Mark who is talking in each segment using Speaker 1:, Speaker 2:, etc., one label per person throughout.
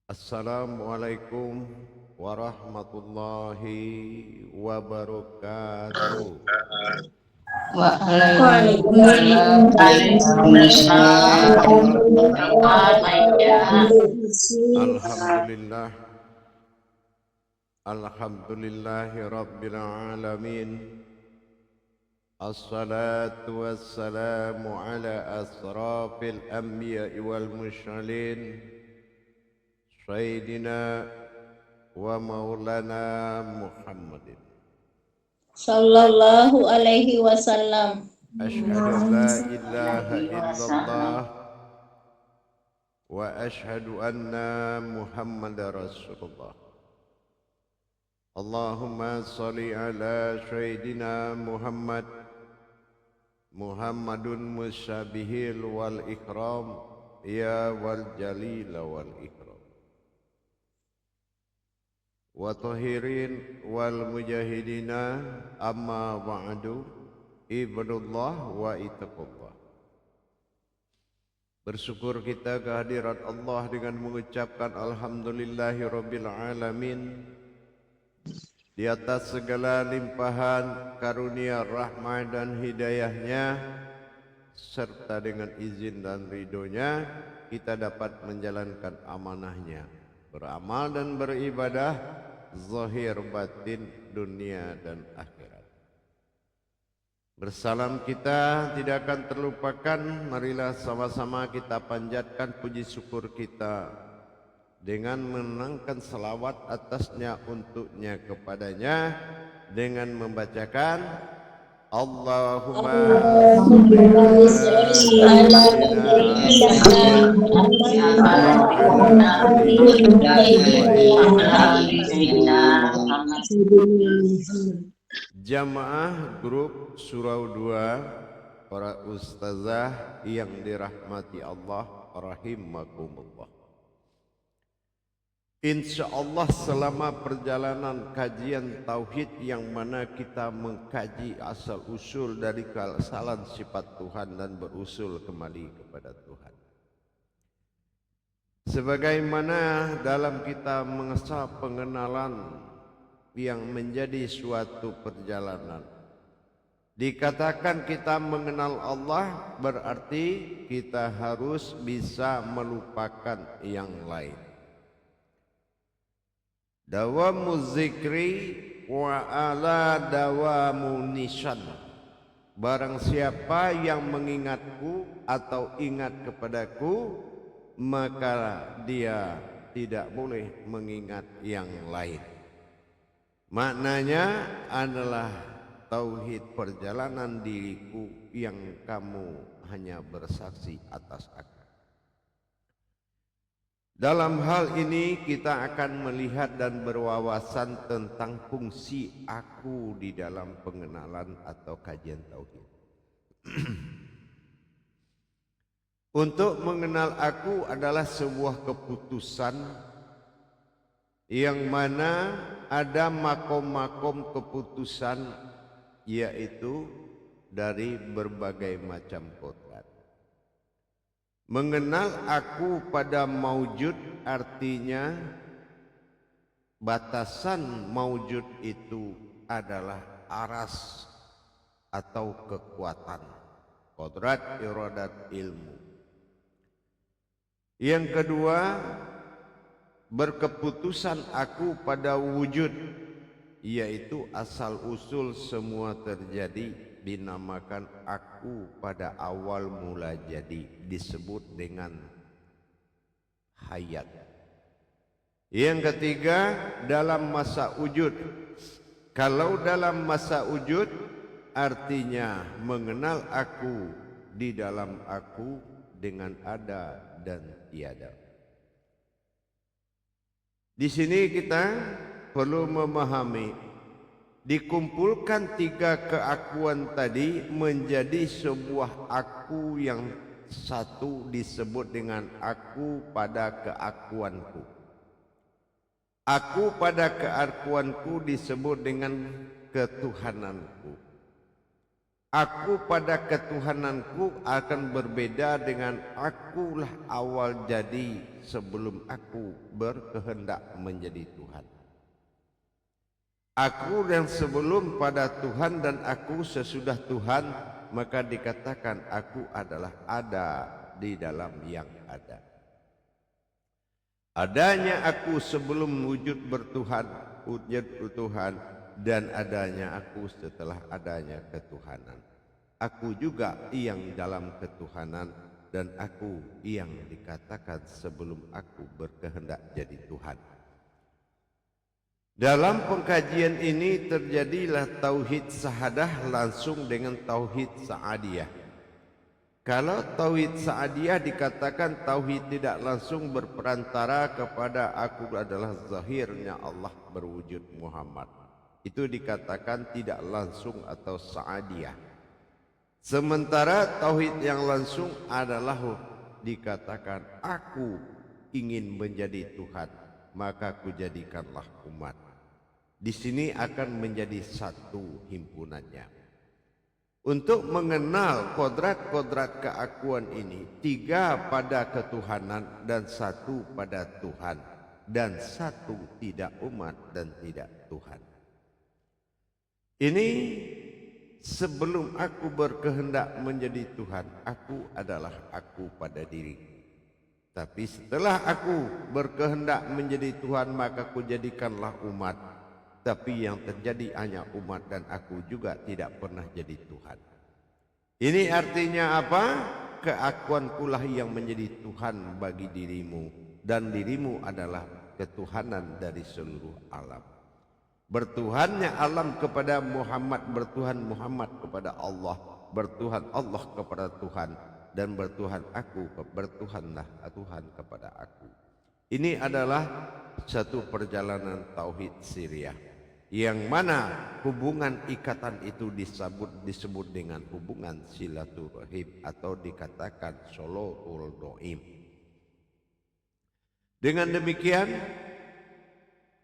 Speaker 1: Assalamualaikum warahmatullahi wabarakatuh.
Speaker 2: Waalaikumsalam warahmatullahi wabarakatuh.
Speaker 1: Alhamdulillah, alhamdulillahi rabbil alamin. Assalatu wassalamu ala asrafil anbiya'i wal mursalin Sayyidina wa maulana Muhammadin.
Speaker 2: Sallallahu alaihi wasallam.
Speaker 1: Ashhadu an la ilaha illallah wa ashhadu anna Muhammadar Rasulullah. Allahumma salli ala Sayyidina Muhammadun musyabihil wal ikram ya wal jalil wal ikram. Wa tahirin wal mujahidina amma ba'du ibadullah wa ittaqullah. Bersyukur kita kehadirat Allah dengan mengucapkan alhamdulillahi rabbil alamin di atas segala limpahan karunia rahmat dan hidayahnya serta dengan izin dan ridhonya kita dapat menjalankan amanahnya, beramal dan beribadah zahir batin dunia dan akhirat. Bersalam kita tidak akan terlupakan. Marilah sama-sama kita panjatkan puji syukur kita dengan menangkan selawat atasnya untuknya kepadanya dengan membacakan Allahumma salli ala Jamaah grup Surau 2, para ustazah yang dirahmati Allah rahimakumullah. Insyaallah selama perjalanan kajian tauhid yang mana kita mengkaji asal usul dari keasalan sifat Tuhan dan berusul kembali kepada Tuhan. Sebagaimana dalam kita mengesah pengenalan yang menjadi suatu perjalanan, dikatakan kita mengenal Allah berarti kita harus bisa melupakan yang lain. Dawamu zikri wa ala dawamu nisyan. Barang siapa yang mengingatku atau ingat kepadaku, maka dia tidak boleh mengingat yang lain. Maknanya adalah tauhid perjalanan diriku yang kamu hanya bersaksi atas aku. Dalam hal ini kita akan melihat dan berwawasan tentang fungsi aku di dalam pengenalan atau kajian tauhid. Untuk mengenal aku adalah sebuah keputusan yang mana ada makom-makom keputusan, yaitu dari berbagai macam kodrat. Mengenal aku pada maujud artinya batasan maujud itu adalah aras atau kekuatan, kodrat, iradat, ilmu. Yang kedua, berkeputusan aku pada wujud, yaitu asal usul semua terjadi, dinamakan aku pada awal mula jadi, disebut dengan hayat. Yang ketiga, dalam masa wujud. Kalau dalam masa wujud artinya mengenal aku di dalam aku dengan ada dan tiada. Di sini kita perlu memahami, dikumpulkan tiga keakuan tadi menjadi sebuah aku yang satu, disebut dengan aku pada keakuanku. Aku pada keakuanku disebut dengan ketuhananku. Aku pada ketuhananku akan berbeda dengan akulah awal jadi sebelum aku berkehendak menjadi Tuhan. Aku yang sebelum pada Tuhan dan aku sesudah Tuhan, maka dikatakan aku adalah ada di dalam yang ada. Adanya aku sebelum wujud bertuhan, wujud Tuhan, dan adanya aku setelah adanya ketuhanan. Aku juga yang dalam ketuhanan dan aku yang dikatakan sebelum aku berkehendak jadi Tuhan. Dalam pengkajian ini terjadilah tauhid sahadah langsung dengan tauhid sa'adiyah. Kalau tauhid sa'adiyah dikatakan tauhid tidak langsung berperantara kepada aku adalah zahirnya Allah berwujud Muhammad. Itu dikatakan tidak langsung atau sa'adiyah. Sementara tauhid yang langsung adalah dikatakan aku ingin menjadi Tuhan, maka kujadikanlah umat. Di sini akan menjadi satu himpunannya. Untuk mengenal kodrat-kodrat keakuan ini, 3 pada ketuhanan dan 1 pada Tuhan, dan 1 tidak umat dan tidak Tuhan. Ini sebelum aku berkehendak menjadi Tuhan, aku adalah aku pada diri. Tapi setelah aku berkehendak menjadi Tuhan, maka kujadikanlah umat. Tapi yang terjadi hanya umat dan aku juga tidak pernah jadi Tuhan. Ini artinya apa? Keakuankulah yang menjadi Tuhan bagi dirimu, dan dirimu adalah ketuhanan dari seluruh alam. Bertuhannya alam kepada Muhammad, bertuhan Muhammad kepada Allah, bertuhan Allah kepada Tuhan, dan bertuhan aku, bertuhanlah Tuhan kepada aku. Ini adalah satu perjalanan tauhid siriyah, yang mana hubungan ikatan itu disebut dengan hubungan silaturahim atau dikatakan sholatul doim. Dengan demikian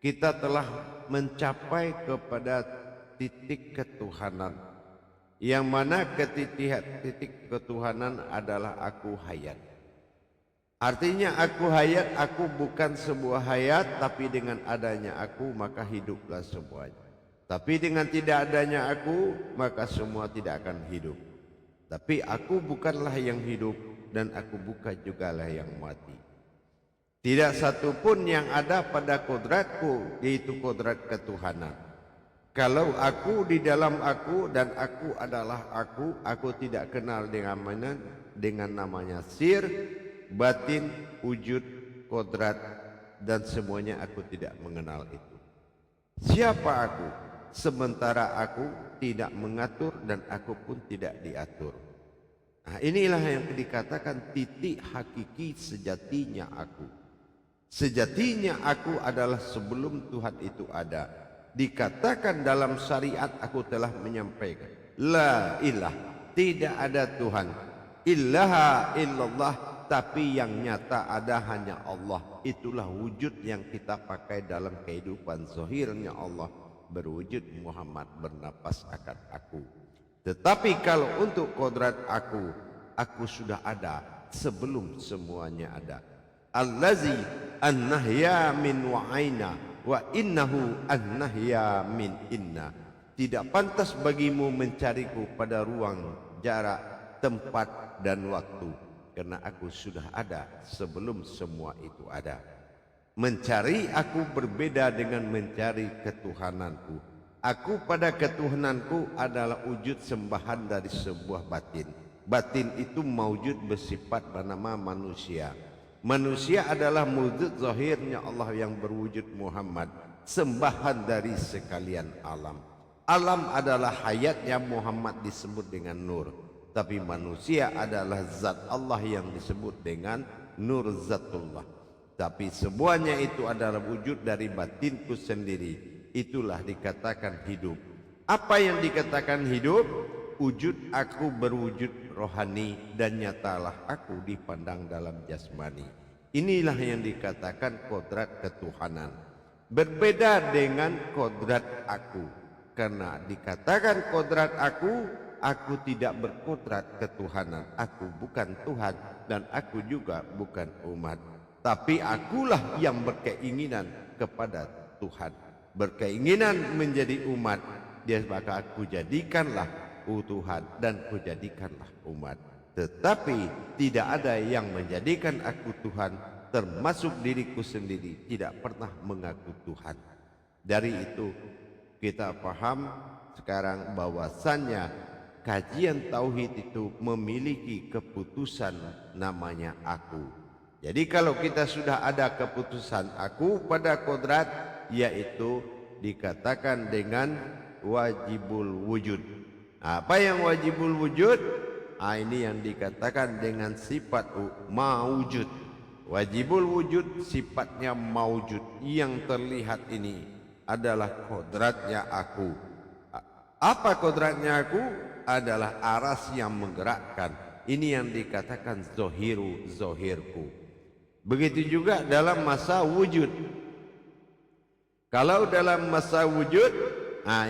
Speaker 1: kita telah mencapai kepada titik ketuhanan, yang mana titik ketuhanan adalah aku hayat. Artinya aku hayat, aku bukan sebuah hayat, tapi dengan adanya aku maka hiduplah semuanya. Tapi dengan tidak adanya aku maka semua tidak akan hidup. Tapi aku bukanlah yang hidup dan aku bukan jugalah yang mati. Tidak satu pun yang ada pada kodratku, yaitu kodrat ketuhanan. Kalau aku di dalam aku dan aku adalah aku tidak kenal dengan namanya sir, batin, wujud, kodrat, dan semuanya aku tidak mengenal itu. Siapa aku? Sementara aku tidak mengatur dan aku pun tidak diatur. Nah, inilah yang dikatakan titik hakiki sejatinya aku. Sejatinya aku adalah sebelum Tuhan itu ada. Dikatakan dalam syariat aku telah menyampaikan, la ilah, tidak ada Tuhan, illaha illallah, tapi yang nyata ada hanya Allah. Itulah wujud yang kita pakai dalam kehidupan zahirnya Allah berwujud Muhammad bernapas akan aku. Tetapi kalau untuk kodrat aku sudah ada sebelum semuanya ada. Allazi annahya min wa'aina wa innahu annahya min inna. Tidak pantas bagimu mencariku pada ruang, jarak, tempat dan waktu, karena aku sudah ada sebelum semua itu ada. Mencari aku berbeda dengan mencari ketuhananku. Aku pada ketuhananku adalah wujud sembahan dari sebuah batin. Batin itu maujud bersifat bernama manusia. Manusia adalah wujud zahirnya Allah yang berwujud Muhammad, sembahan dari sekalian alam. Alam adalah hayatnya Muhammad disebut dengan nur. Tapi manusia adalah zat Allah yang disebut dengan nur zatullah. Tapi semuanya itu adalah wujud dari batinku sendiri. Itulah dikatakan hidup. Apa yang dikatakan hidup? Wujud aku berwujud rohani dan nyatalah aku dipandang dalam jasmani. Inilah yang dikatakan kodrat ketuhanan. Berbeda dengan kodrat aku. Karena dikatakan kodrat aku tidak berkodrat ketuhanan. Aku bukan Tuhan dan aku juga bukan umat. Tapi akulah yang berkeinginan kepada Tuhan, berkeinginan menjadi umat. Dia maka aku jadikanlah Tuhan dan aku jadikanlah umat. Tetapi tidak ada yang menjadikan aku Tuhan, termasuk diriku sendiri tidak pernah mengaku Tuhan. Dari itu kita paham sekarang bahwasannya kajian tauhid itu memiliki keputusan namanya aku. Jadi kalau kita sudah ada keputusan aku pada kodrat, yaitu dikatakan dengan wajibul wujud. Apa yang wajibul wujud? Ini yang dikatakan dengan sifat maujud. Wajibul wujud sifatnya maujud. Yang terlihat ini adalah kodratnya aku. Apa kodratnya aku? Adalah aras yang menggerakkan. Ini yang dikatakan zohiru, zohirku. Begitu juga dalam masa wujud. Kalau dalam masa wujud,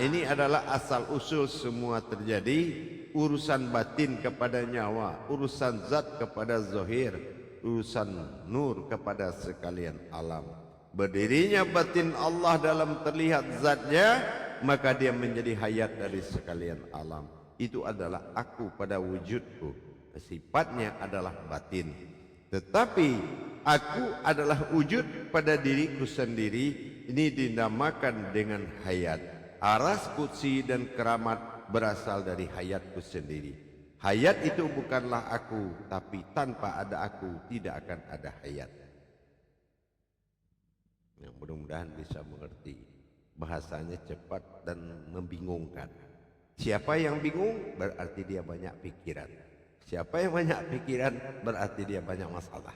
Speaker 1: ini adalah asal usul semua terjadi. Urusan batin kepada nyawa, urusan zat kepada zohir, urusan nur kepada sekalian alam. Berdirinya batin Allah dalam terlihat zatnya, maka dia menjadi hayat dari sekalian alam. Itu adalah aku pada wujudku. Sifatnya adalah batin. Tetapi aku adalah wujud pada diriku sendiri. Ini dinamakan dengan hayat. Aras, kursi dan keramat berasal dari hayatku sendiri. Hayat itu bukanlah aku, tapi tanpa ada aku tidak akan ada hayat. Yang mudah-mudahan bisa mengerti. Bahasanya cepat dan membingungkan. Siapa yang bingung berarti dia banyak pikiran. Siapa yang banyak pikiran berarti dia banyak masalah.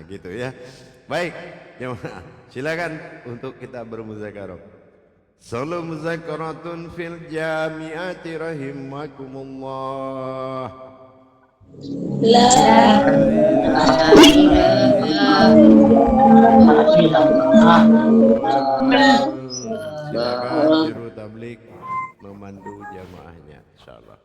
Speaker 1: Gitu ya. Baik, silakan untuk kita bermuzakarah. Salam muzakaratun fil jami'ati rahimakumullah.
Speaker 2: La ilaha illallah.
Speaker 1: Silakan juru tablik memandu jamaahnya, insyaallah.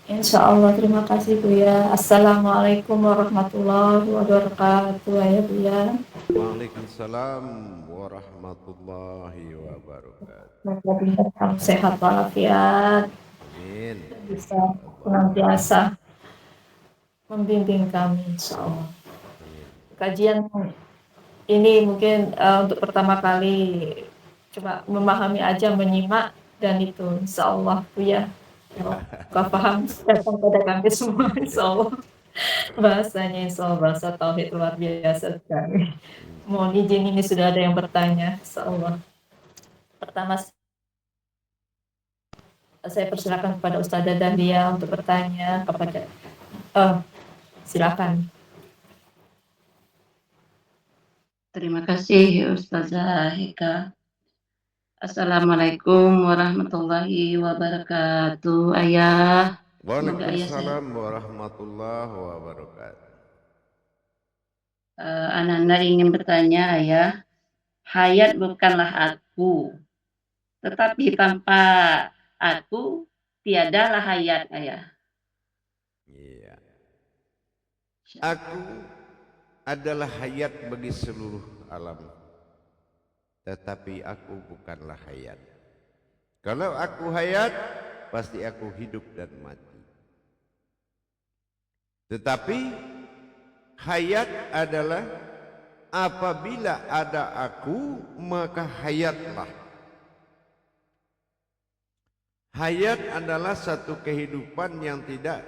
Speaker 3: Insya Allah, terima kasih Buya. Assalamualaikum warahmatullahi wabarakatuh ya Buya.
Speaker 1: Waalaikumsalam warahmatullahi wabarakatuh.
Speaker 3: Semoga kamu sehat walafiat,
Speaker 1: Amin.
Speaker 3: bisa senantiasa membimbing kami insya Allah. Kajian ini mungkin untuk pertama kali coba memahami aja, menyimak, dan itu insya Allah Buya. Kau paham datang pada kami semua insya Allah. Bahasanya insya Allah bahasa tauhid luar biasa sekali. Mohon izin, ini sudah ada yang bertanya insya Allah. Pertama saya persilakan kepada Ustazah Dahlia untuk bertanya kepada silakan.
Speaker 2: Terima kasih Ustazah Heka. Assalamualaikum warahmatullahi wabarakatuh. Ayah.
Speaker 1: Waalaikumsalam warahmatullahi wabarakatuh.
Speaker 2: Ananda ingin bertanya, Ayah. Hayat bukanlah aku, tetapi tanpa aku tiadalah hayat, Ayah.
Speaker 1: Iya. Aku adalah hayat bagi seluruh alam, tetapi aku bukanlah hayat. Kalau aku hayat, pasti aku hidup dan mati. Tetapi hayat adalah apabila ada aku, maka hayatlah. Hayat adalah satu kehidupan yang tidak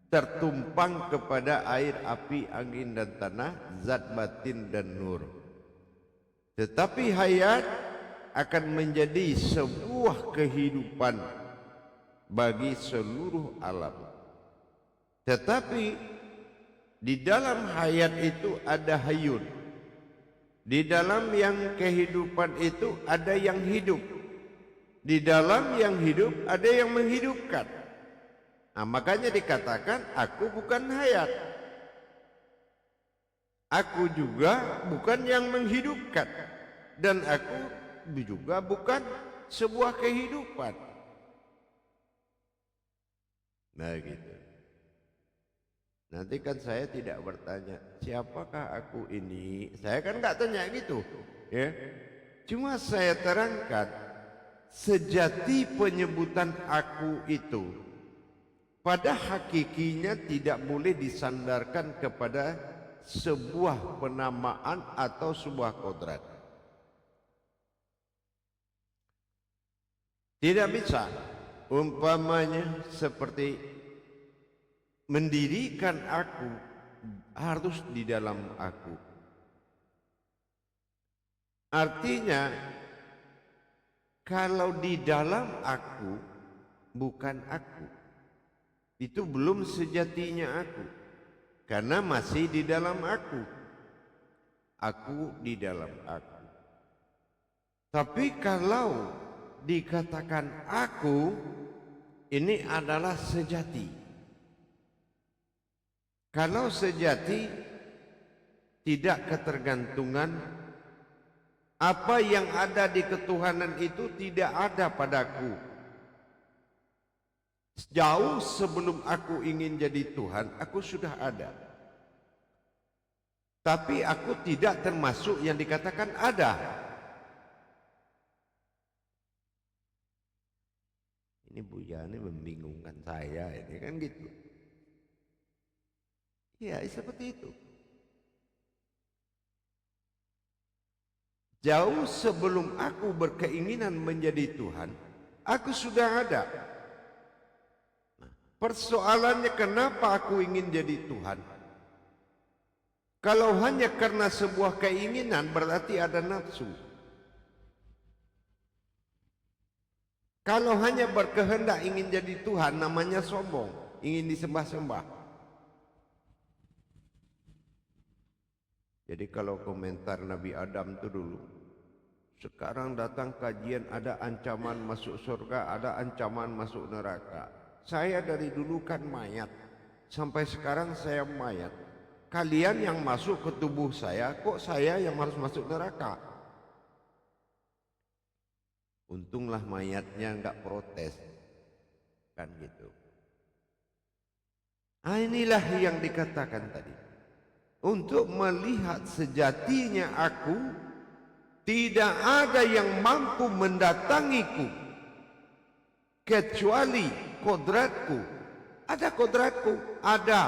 Speaker 1: tertumpang kepada air, api, angin dan tanah, zat batin dan nur. Tetapi hayat akan menjadi sebuah kehidupan bagi seluruh alam. Tetapi di dalam hayat itu ada hayun. Di dalam yang kehidupan itu ada yang hidup. Di dalam yang hidup ada yang menghidupkan. Makanya dikatakan aku bukan hayat. Aku juga bukan yang menghidupkan. Dan aku juga bukan sebuah kehidupan. Nah gitu. Nanti kan saya tidak bertanya siapakah aku ini. Saya kan nggak tanya gitu, ya. Cuma saya terangkan sejati penyebutan aku itu pada hakikinya tidak boleh disandarkan kepada sebuah penamaan atau sebuah kodrat. Tidak bisa. Umpamanya seperti mendirikan aku harus di dalam aku. Artinya kalau di dalam aku bukan aku, itu belum sejatinya aku, karena masih di dalam aku. Aku di dalam aku. Tapi kalau dikatakan aku, ini adalah sejati. Kalau sejati tidak ketergantungan, apa yang ada di ketuhanan itu tidak ada padaku. Jauh sebelum aku ingin jadi Tuhan, aku sudah ada. Tapi aku tidak termasuk yang dikatakan ada. Ini Bu Yani membingungkan saya, ini kan gitu. Ya seperti itu. Jauh sebelum aku berkeinginan menjadi Tuhan, aku sudah ada. Nah, persoalannya kenapa aku ingin jadi Tuhan? Kalau hanya karena sebuah keinginan berarti ada nafsu. Kalau hanya berkehendak ingin jadi Tuhan namanya sombong, ingin disembah-sembah. Jadi kalau komentar Nabi Adam itu dulu, sekarang datang kajian ada ancaman masuk surga, ada ancaman masuk neraka. Saya dari dulu kan mayat, sampai sekarang saya mayat. Kalian yang masuk ke tubuh saya, kok saya yang harus masuk neraka? Untunglah mayatnya enggak protes, kan gitu. Nah, inilah yang dikatakan tadi. Untuk melihat sejatinya aku, tidak ada yang mampu mendatangiku kecuali kodratku. Ada kodratku, ada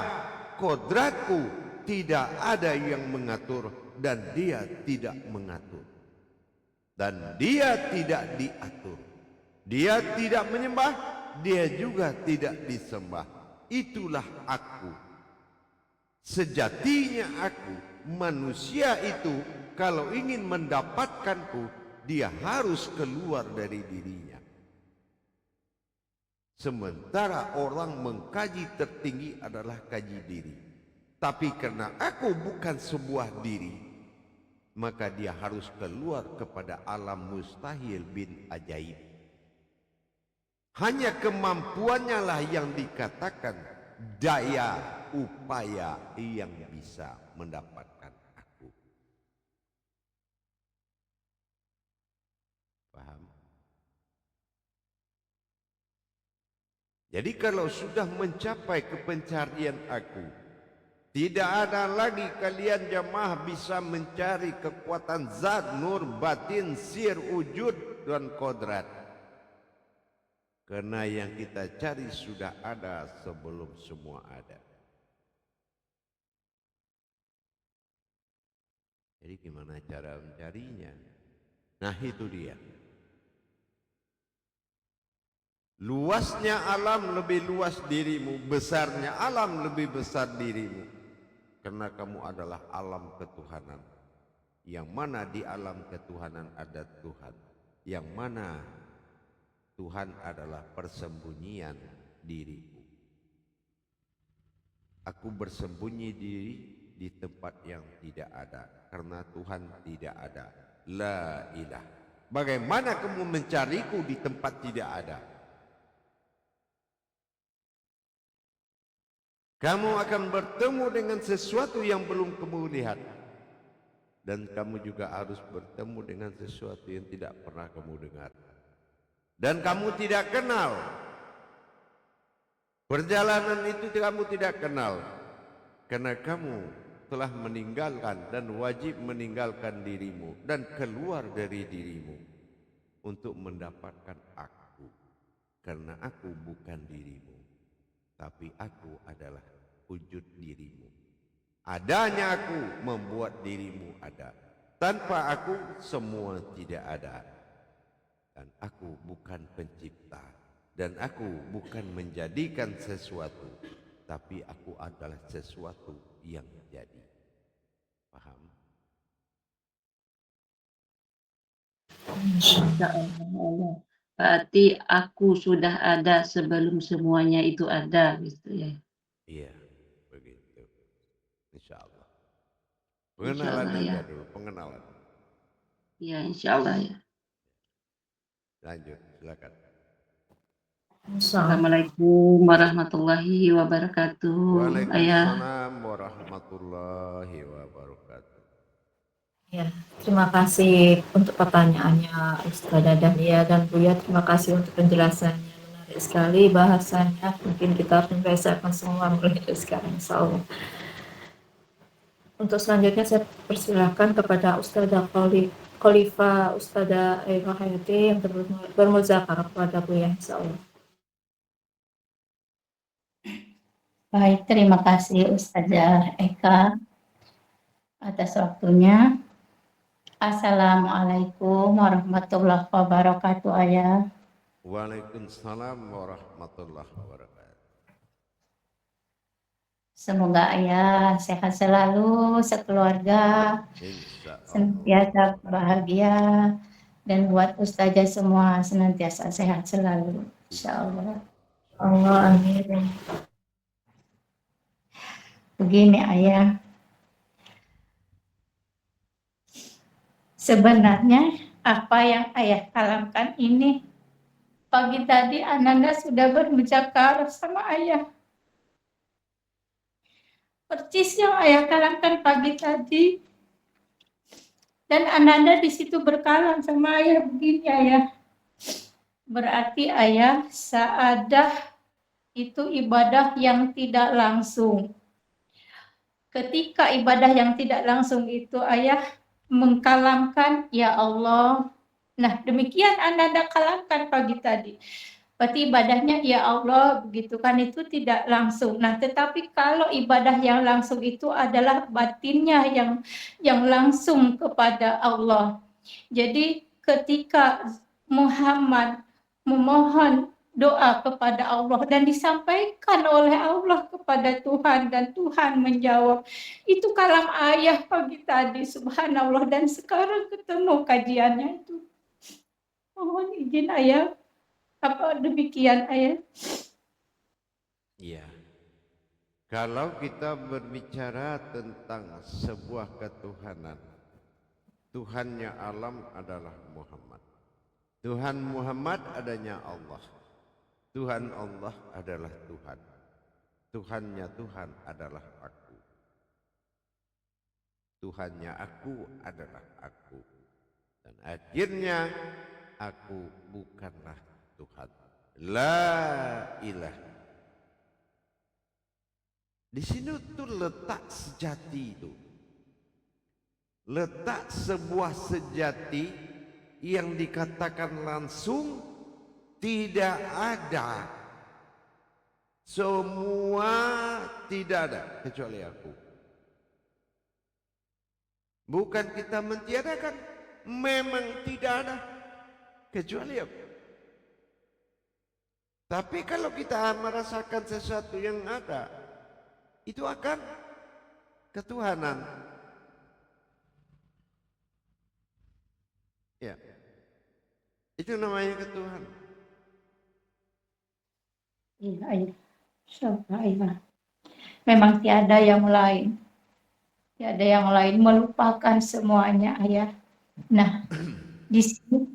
Speaker 1: kodratku, tidak ada yang mengatur dan dia tidak mengatur. Dan dia tidak diatur. Dia tidak menyembah, dia juga tidak disembah. Itulah aku. Sejatinya aku, manusia itu kalau ingin mendapatkanku, dia harus keluar dari dirinya. Sementara orang mengkaji tertinggi adalah kaji diri. Tapi karena aku bukan sebuah diri, maka dia harus keluar kepada alam mustahil bin ajaib. Hanya kemampuannya lah yang dikatakan daya upaya yang bisa mendapatkan aku. Paham? Jadi kalau sudah mencapai kepencarian aku, tidak ada lagi kalian jamaah bisa mencari kekuatan zat, nur, batin, sir, wujud dan kodrat. Karena yang kita cari sudah ada sebelum semua ada. Jadi gimana cara mencarinya? Nah itu dia. Luasnya alam lebih luas dirimu, besarnya alam lebih besar dirimu. Karena kamu adalah alam ketuhanan. Yang mana di alam ketuhanan ada Tuhan. Yang mana Tuhan adalah persembunyian diriku. Aku bersembunyi diri di tempat yang tidak ada. Karena Tuhan tidak ada. La ilah. Bagaimana kamu mencariku di tempat tidak ada? Kamu akan bertemu dengan sesuatu yang belum kamu lihat. Dan kamu juga harus bertemu dengan sesuatu yang tidak pernah kamu dengar. Dan kamu tidak kenal Perjalanan itu kamu tidak kenal, karena kamu telah meninggalkan dan wajib meninggalkan dirimu dan keluar dari dirimu untuk mendapatkan aku. Karena aku bukan dirimu, tapi aku adalah wujud dirimu. Adanya aku membuat dirimu ada. Tanpa aku semua tidak ada. Dan aku bukan pencipta. Dan aku bukan menjadikan sesuatu, tapi aku adalah sesuatu yang jadi. Paham?
Speaker 2: Masya Allah. Berarti aku sudah ada sebelum semuanya itu ada, gitu ya.
Speaker 1: Iya, begitu. Insya Allah.
Speaker 2: Insya
Speaker 1: Pengenalan
Speaker 2: Allah ya.
Speaker 1: aja dulu, pengenalan.
Speaker 2: Ya, insya Allah ya.
Speaker 1: Lanjut, silakan.
Speaker 2: Assalamualaikum warahmatullahi wabarakatuh. Ayah.
Speaker 1: Waalaikumsalam warahmatullahi wabarakatuh.
Speaker 3: Ya, terima kasih untuk pertanyaannya Ustazah Dahlia dan Buya. Terima kasih untuk penjelasannya. Menarik sekali bahasanya. Mungkin kita akan membahasakan semua mulai dari sekarang, insya Allah. Untuk selanjutnya saya persilahkan kepada Ustazah Khalifah Ustazah Eva Hayati yang bermuzakarah kepada Buya, insya Allah.
Speaker 4: Baik, terima kasih Ustazah Eka atas waktunya. Assalamualaikum warahmatullahi wabarakatuh, Ayah.
Speaker 1: Waalaikumsalam warahmatullahi wabarakatuh.
Speaker 4: Semoga Ayah sehat selalu, sekeluarga,
Speaker 1: Insya Allah.
Speaker 4: senantiasa bahagia, dan buat Ustazah semua senantiasa sehat selalu. Insya Allah.
Speaker 3: Allah, amin.
Speaker 4: Begini Ayah, sebenarnya apa yang Ayah kalamkan ini, pagi tadi Ananda sudah berbicara sama Ayah. Persis yang Ayah kalamkan pagi tadi. Dan Ananda di situ berkalam sama Ayah begini, Ayah. Berarti Ayah, saadah itu ibadah yang tidak langsung. Ketika ibadah yang tidak langsung itu Ayah mengkalamkan, ya Allah. Nah, demikian Ananda kalamkan pagi tadi. Berarti ibadahnya ya Allah, begitu kan, itu tidak langsung. Nah, tetapi kalau ibadah yang langsung itu adalah batinnya yang langsung kepada Allah. Jadi ketika Muhammad memohon doa kepada Allah dan disampaikan oleh Allah kepada Tuhan dan Tuhan menjawab, itu kalam Ayah pagi tadi, subhanallah, dan sekarang ketemu kajiannya itu. Mohon izin Ayah. Apa demikian Ayah?
Speaker 1: Iya. Kalau kita berbicara tentang sebuah ketuhanan, Tuhannya alam adalah Muhammad. Tuhan Muhammad adanya Allah. Tuhan Allah adalah Tuhan. Tuhannya Tuhan adalah aku. Tuhannya aku adalah aku. Dan akhirnya aku bukanlah Tuhan. La ilaha. Di sini tuh letak sejati itu. Letak sebuah sejati yang dikatakan langsung tidak ada. Semua tidak ada kecuali aku. Bukan kita mentiadakan, memang tidak ada kecuali aku. Tapi kalau kita merasakan sesuatu yang ada, itu akan ketuhanan. Ya, itu namanya ketuhanan.
Speaker 4: Iya, Ayah. Ayah. Memang tiada yang lain. Tiada yang lain, melupakan semuanya Ayah. Nah, di sini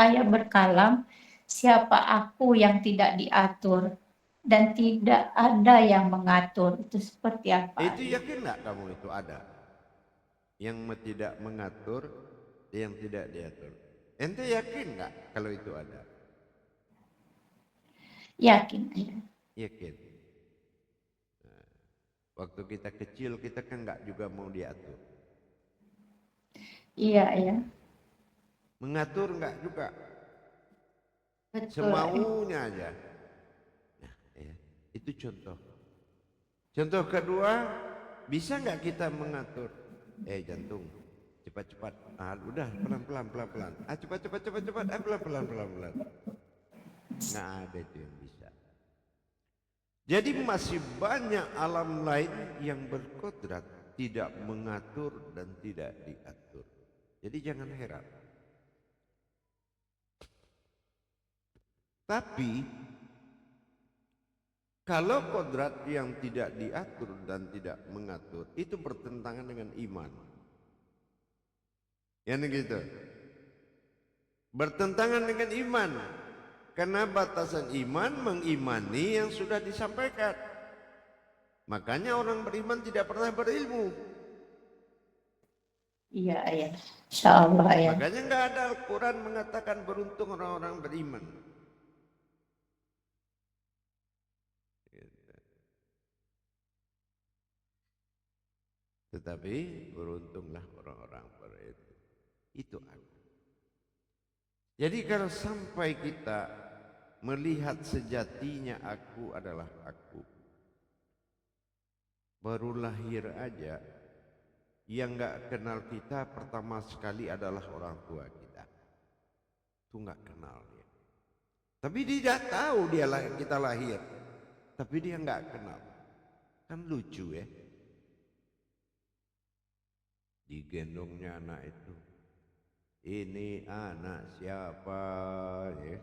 Speaker 4: Ayah berkalam, siapa aku yang tidak diatur dan tidak ada yang mengatur. Itu seperti apa?
Speaker 1: Itu yakin nggak kamu itu ada? Yang tidak mengatur, yang tidak diatur. Ente yakin nggak kalau itu ada?
Speaker 4: Yakin Ayah.
Speaker 1: Yakin. Waktu kita kecil kita kan nggak juga mau diatur.
Speaker 4: Iya, ya.
Speaker 1: Mengatur nggak juga.
Speaker 4: Betul.
Speaker 1: Semaunya aja. Nah, ya, itu contoh. Contoh kedua, bisa nggak kita mengatur? Jantung, cepat-cepat. Udah pelan-pelan, pelan-pelan. Cepat, pelan-pelan, pelan-pelan. Nggak ada itu yang bisa. Jadi masih banyak alam lain yang berkodrat tidak mengatur dan tidak diatur. Jadi jangan heran. Tapi kalau kodrat yang tidak diatur dan tidak mengatur itu bertentangan dengan iman. Ya gitu. Bertentangan dengan iman. Karena batasan iman mengimani yang sudah disampaikan. Makanya orang beriman tidak pernah berilmu.
Speaker 4: Iya, ya. Insya Allah, ya.
Speaker 1: Makanya nggak ada Al-Quran mengatakan beruntung orang-orang beriman. Tetapi beruntunglah orang-orang berilmu. Itu aku. Jadi kalau sampai kita melihat sejatinya aku adalah aku, baru lahir aja, yang nggak kenal kita pertama sekali adalah orang tua kita. Itu nggak kenal dia. Tapi dia tidak tahu kita lahir. Tapi dia nggak kenal. Kan lucu ya. Digendongnya anak itu. Ini anak siapa ya?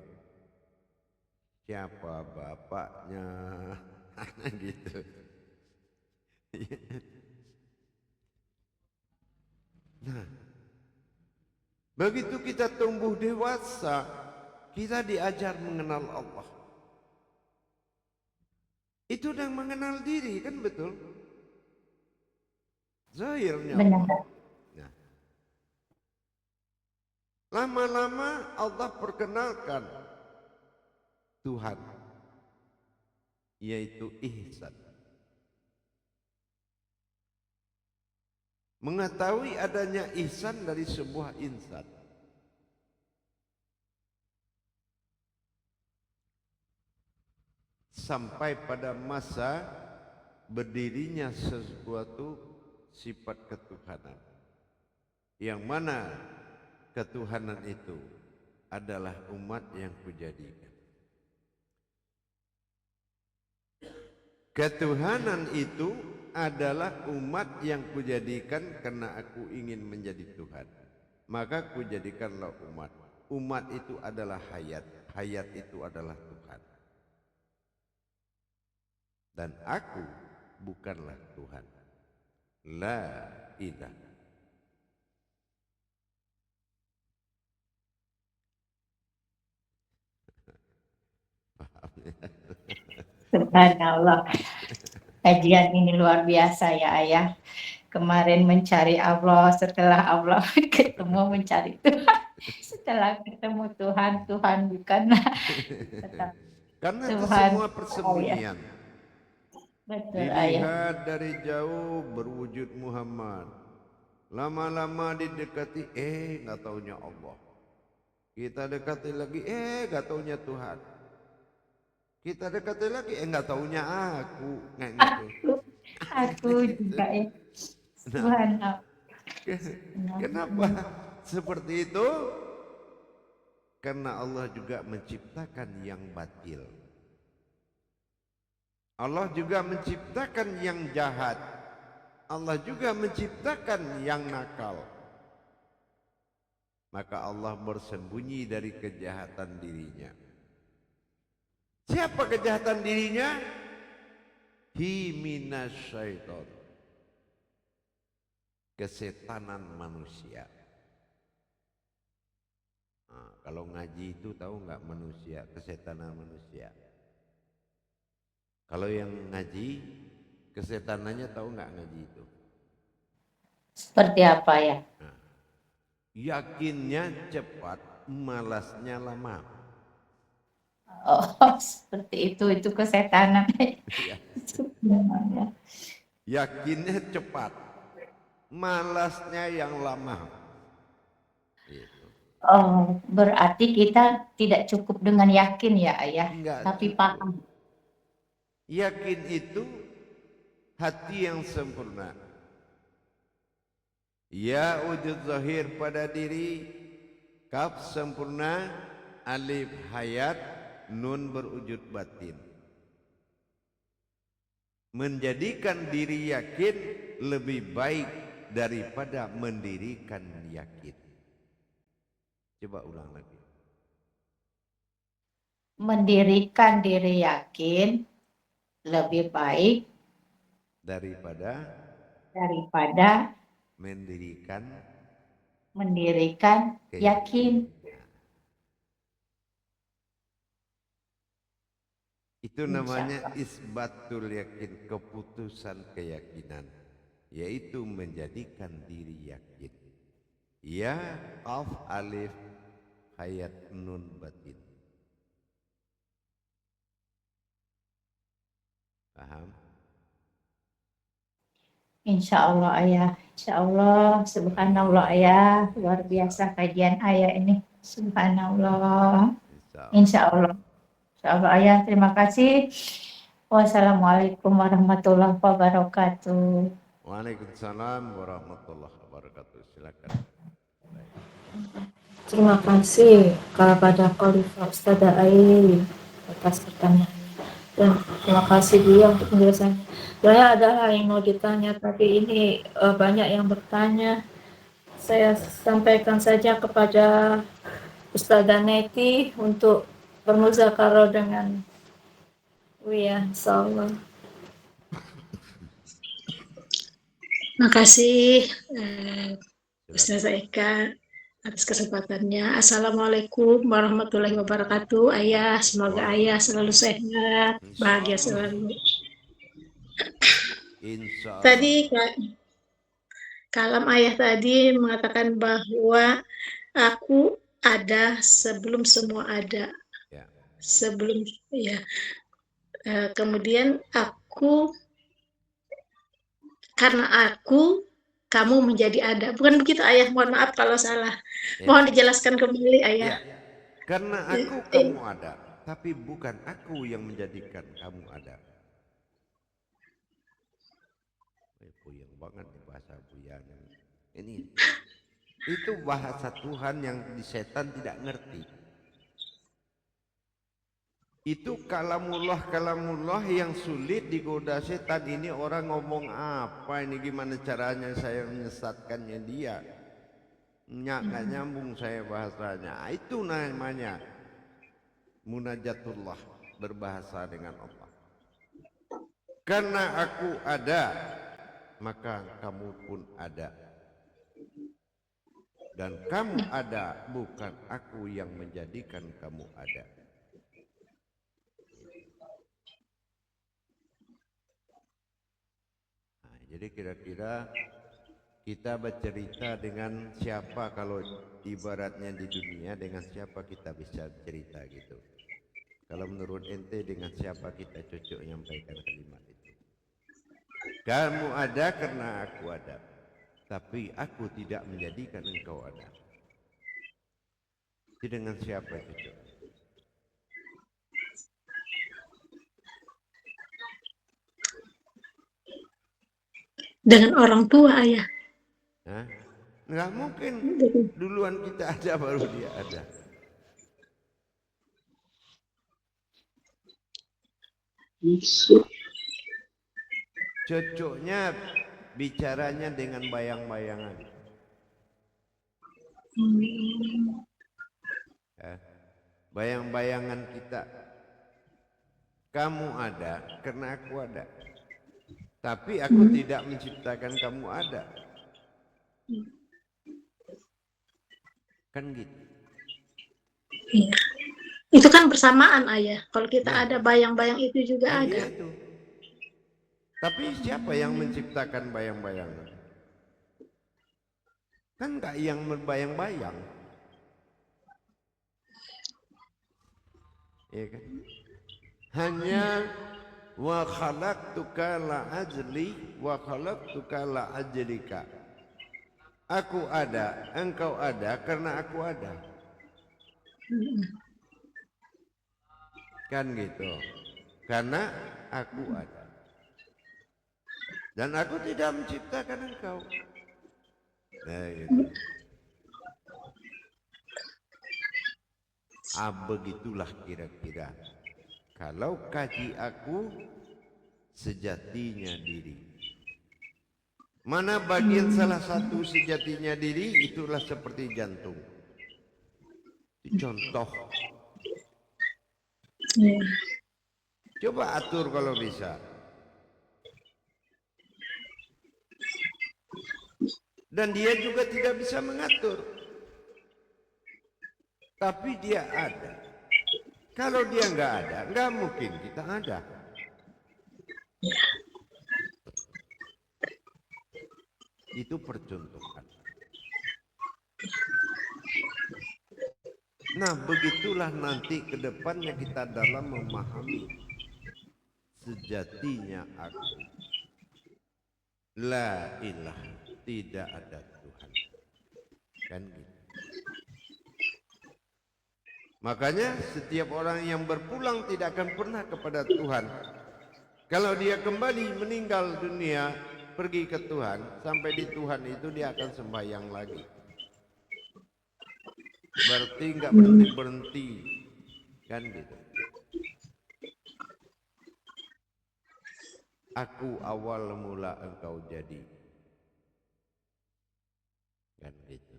Speaker 1: Siapa bapaknya? Gitu. Nah, begitu kita tumbuh dewasa, kita diajar mengenal Allah. Itu dan mengenal diri, kan betul? Zahirnya
Speaker 4: Benar.
Speaker 1: Allah. Nah, lama-lama Allah perkenalkan Tuhan, yaitu ihsan. Mengetahui adanya ihsan dari sebuah insan. Sampai pada masa berdirinya sesuatu sifat ketuhanan. Yang mana ketuhanan itu adalah umat yang kujadikan. Ketuhanan itu adalah umat yang kujadikan karena aku ingin menjadi Tuhan. Maka kujadikanlah umat. Umat itu adalah hayat. Hayat itu adalah Tuhan. Dan aku bukanlah Tuhan. La ilaha. Paham ya?
Speaker 4: Subhanallah. Kajian ini luar biasa ya, Ayah. Kemarin mencari Allah, setelah Allah ketemu mencari Tuhan. Setelah ketemu Tuhan, Tuhan bukanlah.
Speaker 1: Karena itu
Speaker 4: Tuhan.
Speaker 1: semua persembunyian.
Speaker 4: Betul, Ayah.
Speaker 1: Dilihat dari jauh berwujud Muhammad. Lama-lama didekati, nggak taunya Allah. Kita dekati lagi, nggak taunya Tuhan. Kita dekati lagi, nggak taunya aku.
Speaker 4: Aku juga ya. Subhanallah.
Speaker 1: Kenapa seperti itu? Karena Allah juga menciptakan yang batil. Allah juga menciptakan yang jahat. Allah juga menciptakan yang nakal. Maka Allah bersembunyi dari kejahatan dirinya. Siapa kejahatan dirinya? Hi minasyaiton. Kesetanan manusia. Nah, kalau ngaji itu tahu nggak manusia, kesetanan manusia. Kalau yang ngaji, kesetanannya tahu nggak ngaji itu?
Speaker 4: Seperti apa ya?
Speaker 1: Nah, yakinnya cepat, malasnya lama.
Speaker 4: Oh, seperti itu kesetanan.
Speaker 1: Ya. Yakinnya cepat, malasnya yang lama. Gitu.
Speaker 4: Oh, berarti kita tidak cukup dengan yakin ya ayah,
Speaker 1: Enggak
Speaker 4: tapi
Speaker 1: cukup.
Speaker 4: paham.
Speaker 1: Yakin itu hati yang sempurna. Ya wujud zahir pada diri, kaf sempurna, alif hayat, nun berwujud batin. Menjadikan diri yakin lebih baik daripada mendirikan yakin. Coba ulang lagi.
Speaker 4: Mendirikan diri yakin lebih baik
Speaker 1: Daripada mendirikan
Speaker 4: yakin.
Speaker 1: Itu
Speaker 4: Insya
Speaker 1: namanya
Speaker 4: Allah.
Speaker 1: isbatul yakin, keputusan keyakinan, yaitu menjadikan diri yakin. Ya qaf alif hayat nun batin. Paham?
Speaker 4: Insya Allah ayah, insya Allah, subhanallah ayah, luar biasa kajian ayah ini, subhanallah, insya Allah ayah, terima kasih. Wassalamualaikum warahmatullahi wabarakatuh.
Speaker 1: Waalaikumsalam warahmatullahi wabarakatuh. Silakan.
Speaker 3: Terima kasih kepada Khalifah Ustazah Aili atas pertanyaannya. Dan terima kasih dia untuk penjelasannya. Sebenarnya ada hal yang mau ditanya, tapi ini banyak yang bertanya. Saya sampaikan saja kepada Ustazah Neti untuk bermuzakarah dengan Wia, insyaallah.
Speaker 5: Makasih Ustazah Eka atas kesempatannya. Assalamualaikum warahmatullahi wabarakatuh. Ayah, semoga ayah selalu sehat, bahagia selalu.
Speaker 1: Insya Allah.
Speaker 5: Tadi kalam ayah tadi mengatakan bahwa aku ada sebelum semua ada.
Speaker 1: Ya.
Speaker 5: Sebelum ya. Kemudian aku karena aku kamu menjadi ada. Bukan begitu ayah, mohon maaf kalau salah.
Speaker 1: Ya.
Speaker 5: Mohon dijelaskan kembali ayah.
Speaker 1: Ya. Karena aku kamu ada, tapi bukan aku yang menjadikan kamu ada. Puyeng banget nih bahasa Buya. Ini itu bahasa Tuhan yang di setan tidak ngerti. Itu kalamullah yang sulit digoda setan. Ini orang ngomong apa ini, gimana caranya saya menyesatkannya dia, nggak nyambung saya bahasanya. Itu namanya munajatullah, berbahasa dengan Allah. Karena aku ada, maka kamu pun ada. Dan kamu ada, bukan aku yang menjadikan kamu ada. Jadi kira-kira kita bercerita dengan siapa, kalau ibaratnya di dunia dengan siapa kita bisa cerita gitu. Kalau menurut ente dengan siapa kita cocok menyampaikan kalimat itu? Kamu ada karena aku ada, tapi aku tidak menjadikan engkau ada. Jadi dengan siapa cocok?
Speaker 5: Dengan orang tua ayah.
Speaker 1: Hah? Nggak mungkin duluan kita ada baru dia ada. Cocoknya bicaranya dengan bayang-bayangan. Bayang-bayangan kita. Kamu ada karena aku ada. Tapi aku tidak menciptakan kamu ada. Kan gitu.
Speaker 5: Iya. Itu kan bersamaan ayah. Kalau kita ada bayang-bayang itu juga ada.
Speaker 1: Iya itu. Tapi siapa yang menciptakan bayang-bayangan? Kan enggak yang berbayang-bayang. Iya kan? Hanya wa khalaqtuka la ajli wa khalaqtuka la'ajlika. Aku ada, engkau ada karena aku ada. Kan gitu. Karena aku ada. Dan aku tidak menciptakan engkau. Nah gitu. Begitulah kira-kira. Kalau kaji aku sejatinya diri. Mana bagian salah satu sejatinya diri, itulah seperti jantung. Contoh. Coba atur kalau bisa. Dan dia juga tidak bisa mengatur. Tapi dia ada. Kalau dia nggak ada, nggak mungkin kita ada. Itu percontohan. Nah, begitulah nanti ke depannya kita dalam memahami sejatinya aku. La ilaha, tidak ada Tuhan. Kan gitu. Makanya setiap orang yang berpulang tidak akan pernah kepada Tuhan. Kalau dia kembali meninggal dunia, pergi ke Tuhan, sampai di Tuhan itu dia akan sembahyang lagi. Berarti nggak berhenti-berhenti, kan gitu. Aku awal mula engkau jadi, kan gitu.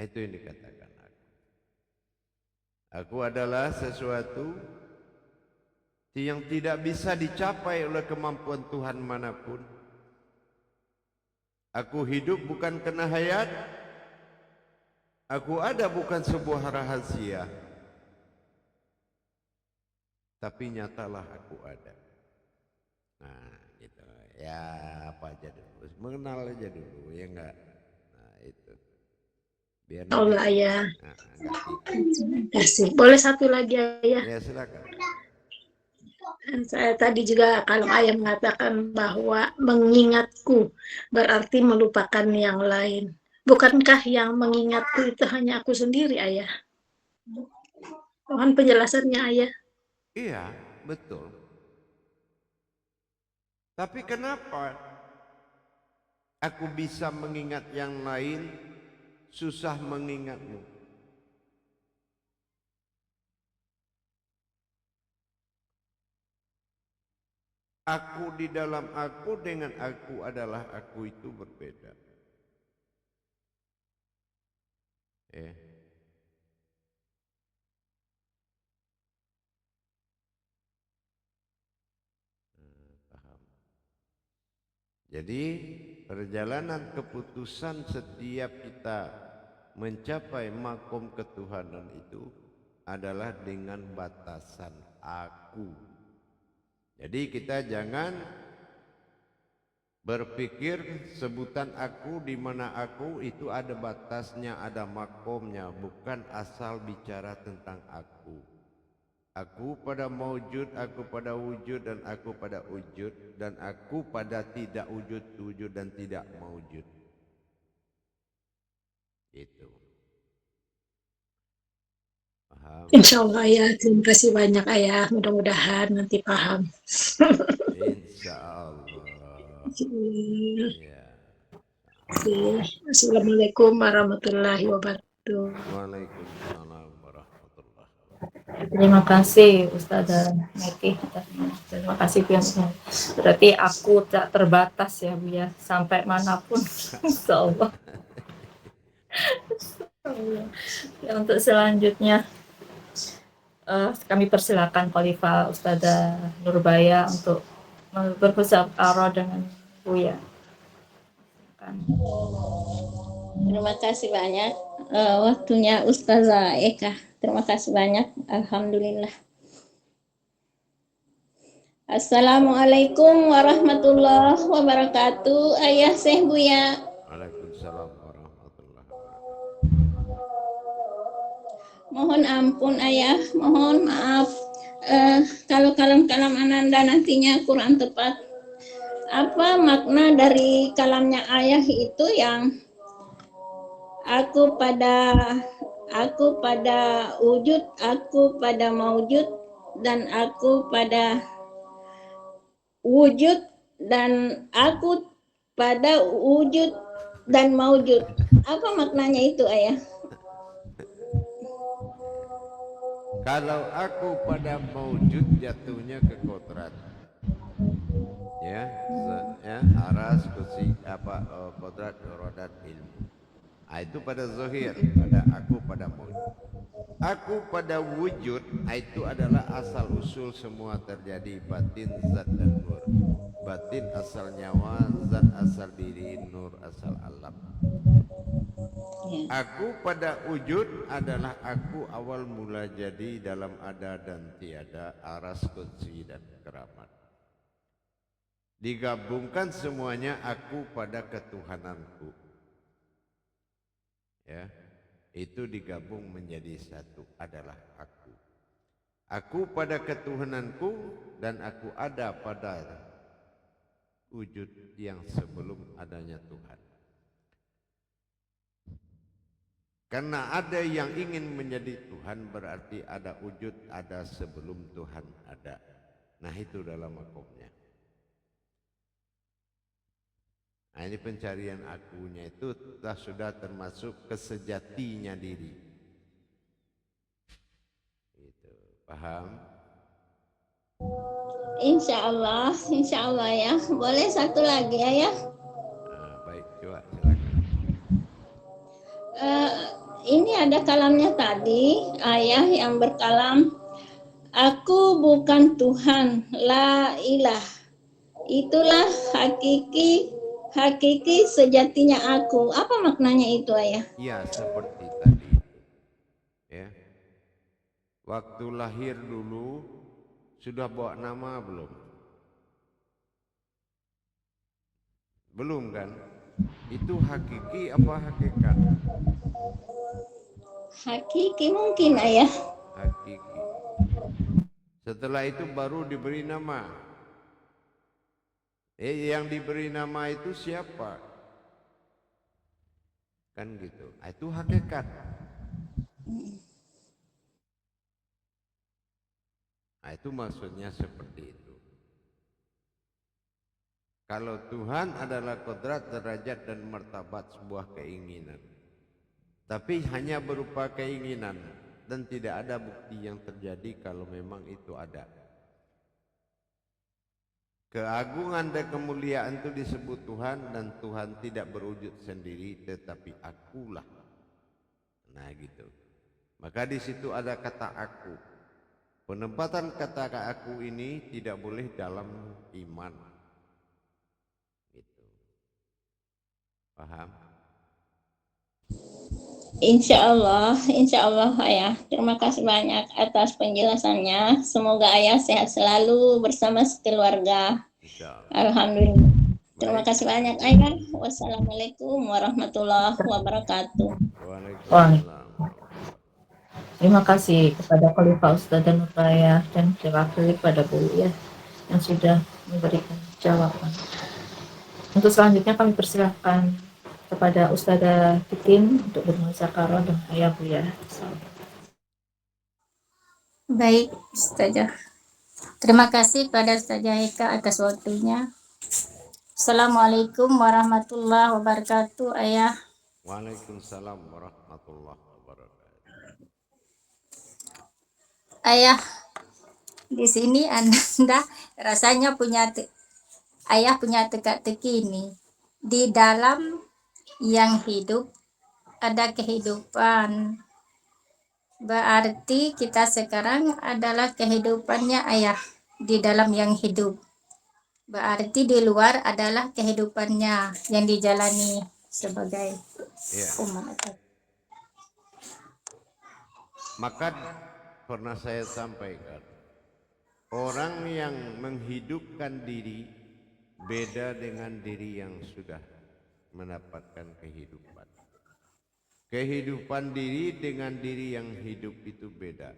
Speaker 1: Itu yang dikatakan aku. Aku adalah sesuatu yang tidak bisa dicapai oleh kemampuan Tuhan manapun. Aku hidup bukan karena hayat. Aku ada bukan sebuah rahasia. Tapi nyatalah aku ada. Nah gitu. Ya apa aja dulu. Mengenal aja dulu, ya enggak. Nah itu. Biar
Speaker 5: Allah Ayah.
Speaker 1: Nah,
Speaker 5: Terima kasih. Boleh satu lagi Ayah?
Speaker 1: ya silakan.
Speaker 5: Saya tadi juga kalau Ayah mengatakan bahwa mengingatku berarti melupakan yang lain. Bukankah yang mengingatku itu hanya aku sendiri Ayah? Mohon penjelasannya Ayah.
Speaker 1: Iya, betul. Tapi kenapa aku bisa mengingat yang lain, susah mengingatmu? Aku di dalam aku dengan aku adalah aku itu berbeda. Paham. Jadi perjalanan keputusan setiap kita mencapai makom ketuhanan itu adalah dengan batasan aku. Jadi kita jangan berpikir sebutan aku di mana aku itu ada batasnya, ada makomnya, bukan asal bicara tentang aku. Aku pada maujud, aku pada wujud, dan aku pada wujud, dan aku pada tidak wujud, wujud dan tidak maujud. Itu. Paham?
Speaker 5: Insya Allah Ayah. Terima kasih banyak Ayah. Mudah-mudahan nanti paham.
Speaker 1: Insya Allah. Ya.
Speaker 5: Assalamualaikum warahmatullahi wabarakatuh.
Speaker 1: Waalaikumsalam warahmatullahi wabarakatuh.
Speaker 3: Terima kasih Ustazah Meti. Terima kasih Bu ya. Berarti aku tak terbatas ya Bu ya, sampai manapun. Insyaallah. Ya, untuk selanjutnya kami persilakan Khalifah Ustazah Nurbaya untuk bermusyawarah dengan Buya.
Speaker 4: Terima kasih banyak waktunya Ustazah Eka. Terima kasih banyak. Alhamdulillah. Assalamualaikum warahmatullahi wabarakatuh. Ayah Syekh Buya.
Speaker 1: Waalaikumsalam warahmatullahi wabarakatuh.
Speaker 4: Mohon ampun Ayah, mohon maaf kalau kalam-kalam Ananda nantinya kurang tepat. apa makna dari kalamnya ayah itu yang aku pada wujud, aku pada maujud, dan aku pada wujud, dan aku pada wujud dan maujud. Apa maknanya itu, ayah?
Speaker 1: Kalau aku pada maujud jatuhnya ke kodrat, ya, aras, kursi, kodrat, iradat, ilmu. Itu pada zahir, pada aku pada maujud. Aku pada wujud, itu adalah asal usul semua terjadi, batin, zat dan nur. Batin asal nyawa, zat asal diri, nur asal alam.
Speaker 4: Ya.
Speaker 1: Aku pada wujud adalah aku awal mula jadi dalam ada dan tiada, aras, kunci dan keramat. Digabungkan semuanya aku pada ketuhananku. Ya, itu digabung menjadi satu adalah aku. Aku pada ketuhananku dan aku ada pada wujud yang sebelum adanya Tuhan. Karena ada yang ingin menjadi Tuhan berarti ada wujud, ada sebelum Tuhan ada. Nah itu dalam makomnya. Nah ini pencarian akunya itu sudah termasuk kesejatinya diri. Itu paham?
Speaker 4: Insya Allah ya. Boleh satu lagi, ayah?
Speaker 1: Baik, coba silakan.
Speaker 4: Ini ada kalamnya tadi, ayah yang berkalam, aku bukan Tuhan, la ilah. Itulah hakiki sejatinya aku. Apa maknanya itu, ayah?
Speaker 1: Ya seperti tadi itu. Ya. Waktu lahir dulu sudah bawa nama belum? Belum kan? Itu hakiki apa hakikat?
Speaker 4: Hakiki mungkin, ayah.
Speaker 1: Hakiki. Setelah itu baru diberi nama. Yang diberi nama itu siapa? Kan gitu. Itu hakikat. Nah, itu maksudnya seperti itu. Kalau Tuhan adalah kodrat, derajat dan martabat sebuah keinginan. Tapi hanya berupa keinginan dan tidak ada bukti yang terjadi kalau memang itu ada. Keagungan dan kemuliaan itu disebut Tuhan dan Tuhan tidak berwujud sendiri tetapi akulah. Nah gitu. Maka di situ ada kata aku. Penempatan kata aku ini tidak boleh dalam iman. Gitu. Paham?
Speaker 4: Insya Allah ayah. Terima kasih banyak atas penjelasannya. Semoga ayah sehat selalu bersama sekeluarga. Alhamdulillah. Terima kasih banyak ayah. Wassalamualaikum warahmatullahi wabarakatuh.
Speaker 1: Waalaikumsalam.
Speaker 3: Terima kasih kepada Khalifah Ustazah Nuraya dan terima kasih kepada Bu ya yang sudah memberikan jawaban. Untuk selanjutnya kami persilahkan kepada Ustazah Titin untuk bermuzakarah dengan ayah Bu ya.
Speaker 6: Baik, Ustazah. Terima kasih pada Ustazah Eka atas waktunya. Assalamualaikum warahmatullahi wabarakatuh, ayah.
Speaker 1: Waalaikumsalam warahmatullahi wabarakatuh.
Speaker 6: Ayah, di sini Anda rasanya ayah punya teka-teki ini. Di dalam yang hidup ada kehidupan. Berarti kita sekarang adalah kehidupannya ayah di dalam yang hidup. Berarti di luar adalah kehidupannya yang dijalani sebagai umat.
Speaker 1: Maka pernah saya sampaikan, orang yang menghidupkan diri beda dengan diri yang sudah mendapatkan kehidupan. Kehidupan diri dengan diri yang hidup itu beda.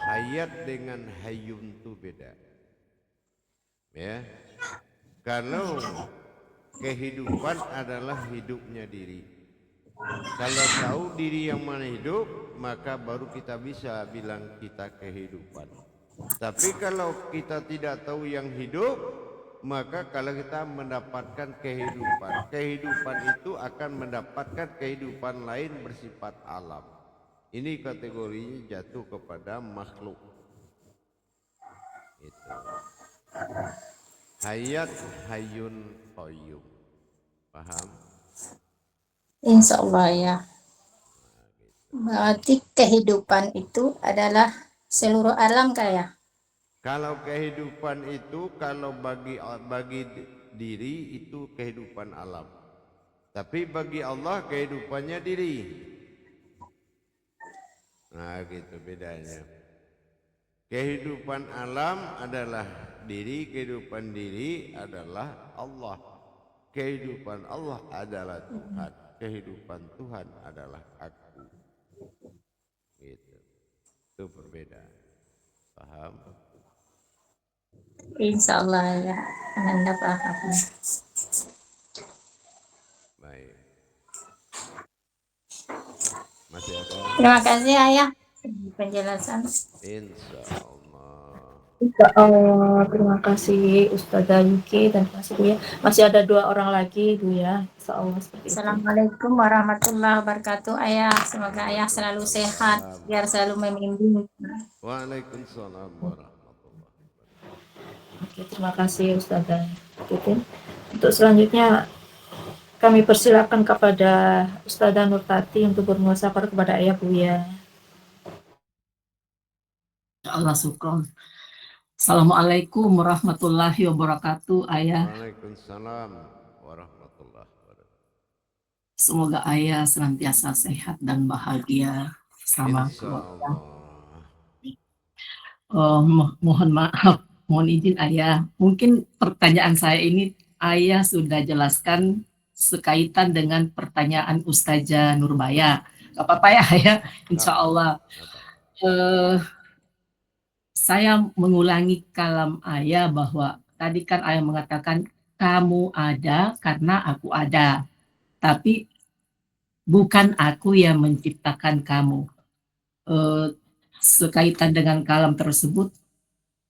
Speaker 1: Hayat dengan hayyun itu beda. Ya. Kalau kehidupan adalah hidupnya diri. Kalau tahu diri yang mana hidup, maka baru kita bisa bilang kita kehidupan. Tapi kalau kita tidak tahu yang hidup, maka kalau kita mendapatkan kehidupan, kehidupan itu akan mendapatkan kehidupan lain bersifat alam. Ini kategorinya jatuh kepada makhluk. Itu. Hayat hayun qayyum. Paham?
Speaker 6: Insya Allah ya. Berarti kehidupan itu adalah seluruh alam kayak.
Speaker 1: Kalau kehidupan itu, kalau bagi diri itu kehidupan alam. Tapi bagi Allah kehidupannya diri. Nah gitu bedanya. Kehidupan alam adalah diri, kehidupan diri adalah Allah. Kehidupan Allah adalah Tuhan. Kehidupan Tuhan adalah aku. Gitu. Itu perbedaan. Paham?
Speaker 6: Insya Allah ya. Anda paham.
Speaker 1: Baik. Masih ada?
Speaker 6: Terima kasih Ayah penjelasan.
Speaker 1: Insya Allah.
Speaker 3: Insya Allah, terima kasih Ustazah Yuki dan terima kasih Buya. Masih ada 2 orang lagi Buya, Insya Allah seperti itu.
Speaker 6: Assalamualaikum warahmatullahi wabarakatuh Ayah. Semoga Ayah selalu sehat, biar selalu membimbing.
Speaker 1: Waalaikumsalam warahmatullahi wabarakatuh.
Speaker 3: Oke, terima kasih Ustazah Yuki. Untuk selanjutnya kami persilakan kepada Ustazah Nurtati untuk bermuasabah kepada Ayah Buya.
Speaker 7: Allah syukron. Assalamualaikum warahmatullahi wabarakatuh Ayah.
Speaker 1: Waalaikumsalam warahmatullahi wabarakatuh.
Speaker 7: Semoga Ayah senantiasa sehat dan bahagia sama keluarga. Mohon maaf, mohon izin Ayah. Mungkin pertanyaan saya ini Ayah sudah jelaskan sekaitan dengan pertanyaan Ustazah Nurbaya. Gak apa-apa ya Ayah, insya Allah. Saya mengulangi kalam Ayah bahwa tadi kan Ayah mengatakan kamu ada karena aku ada. Tapi bukan aku yang menciptakan kamu. Sekaitan dengan kalam tersebut,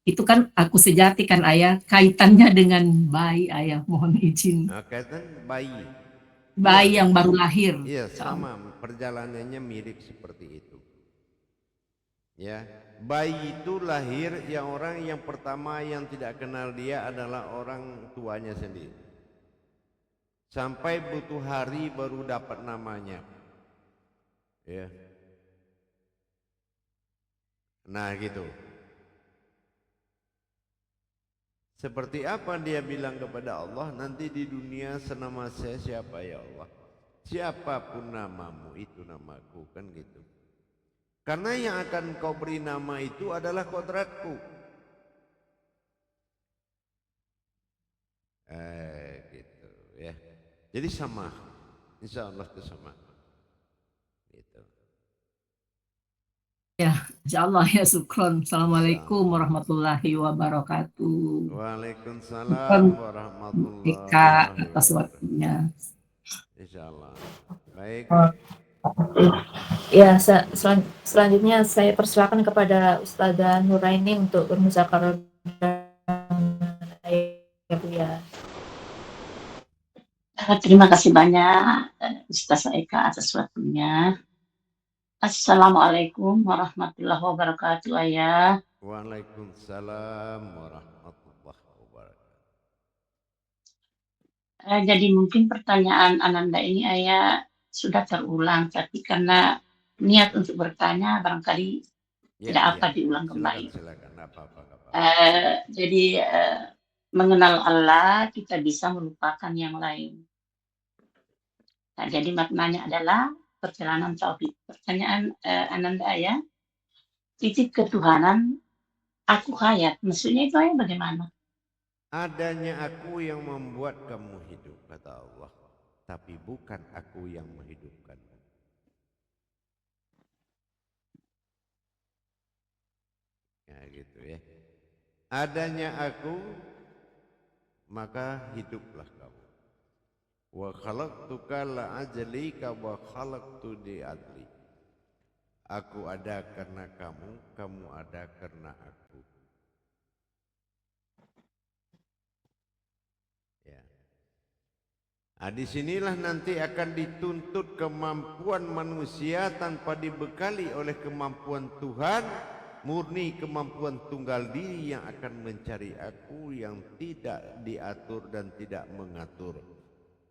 Speaker 7: itu kan aku sejati kan Ayah, kaitannya dengan bayi Ayah, mohon izin.
Speaker 1: Kaitan bayi.
Speaker 7: Bayi yang baru lahir.
Speaker 1: Iya, sama perjalanannya mirip seperti itu. Ya, bayi itu lahir yang orang yang pertama yang tidak kenal dia adalah orang tuanya sendiri. Sampai butuh hari baru dapat namanya. Ya. Nah, gitu. Seperti apa dia bilang kepada Allah, nanti di dunia senama saya siapa ya Allah? Siapapun namamu itu namaku, kan gitu. Karena yang akan kau beri nama itu adalah kodratku. Gitu ya. Jadi sama, insya Allah itu sama. Gitu.
Speaker 7: Ya, insya Allah ya syukron. Assalamualaikum warahmatullahi wabarakatuh.
Speaker 1: Waalaikumsalam warahmatullahi
Speaker 7: wabarakatuh. Atas
Speaker 1: wabarakatuh.
Speaker 7: waktunya.
Speaker 1: Insya Allah. Baik.
Speaker 3: Ya, selanjutnya saya persilakan kepada Ustazah Nuraini untuk bermuzakarah ya Bu ya.
Speaker 2: Terima kasih banyak Ustazah Eka atas waktunya. Assalamualaikum warahmatullahi wabarakatuh Ayah.
Speaker 1: Waalaikumsalam warahmatullahi wabarakatuh.
Speaker 2: Jadi mungkin pertanyaan Ananda ini Ayah sudah terulang, tapi karena niat untuk bertanya barangkali tidak apa diulang kembali.
Speaker 1: Silakan. Apa-apa.
Speaker 2: Jadi mengenal Allah kita bisa melupakan yang lain. Nah, jadi maknanya adalah perjalanan tauhid. Pertanyaan Ananda Ayah, titik ketuhanan aku hayat. Maksudnya itu Ayah bagaimana?
Speaker 1: Adanya aku yang membuat kamu hidup, kata Allah. Tapi bukan aku yang menghidupkanmu. Ya gitu ya. Adanya aku maka hiduplah kamu. Wa khalaqtuka la'ajlika wa khalaqtu li'adli. Aku ada karena kamu, kamu ada karena aku. Ya. Nah, disinilah nanti akan dituntut kemampuan manusia tanpa dibekali oleh kemampuan Tuhan, murni kemampuan tunggal diri yang akan mencari aku, yang tidak diatur dan tidak mengatur.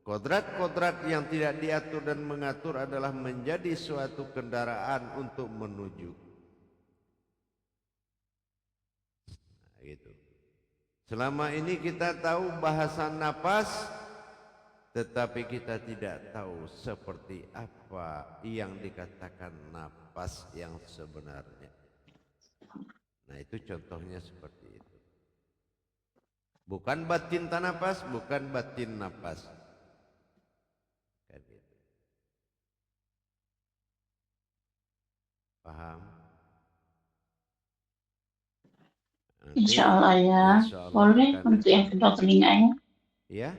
Speaker 1: Kodrat-kodrat yang tidak diatur dan mengatur adalah menjadi suatu kendaraan untuk menuju. Nah, gitu. Selama ini kita tahu bahasa napas, tetapi kita tidak tahu seperti apa yang dikatakan napas yang sebenarnya. Nah, itu contohnya seperti itu. Bukan batin tanapas, bukan batin napas. Kan gitu. Paham? Nanti,
Speaker 2: Insya Allah ya.
Speaker 1: insya Allah
Speaker 2: Boleh
Speaker 1: akan-
Speaker 2: untuk yang kedua telinganya.
Speaker 1: Ya,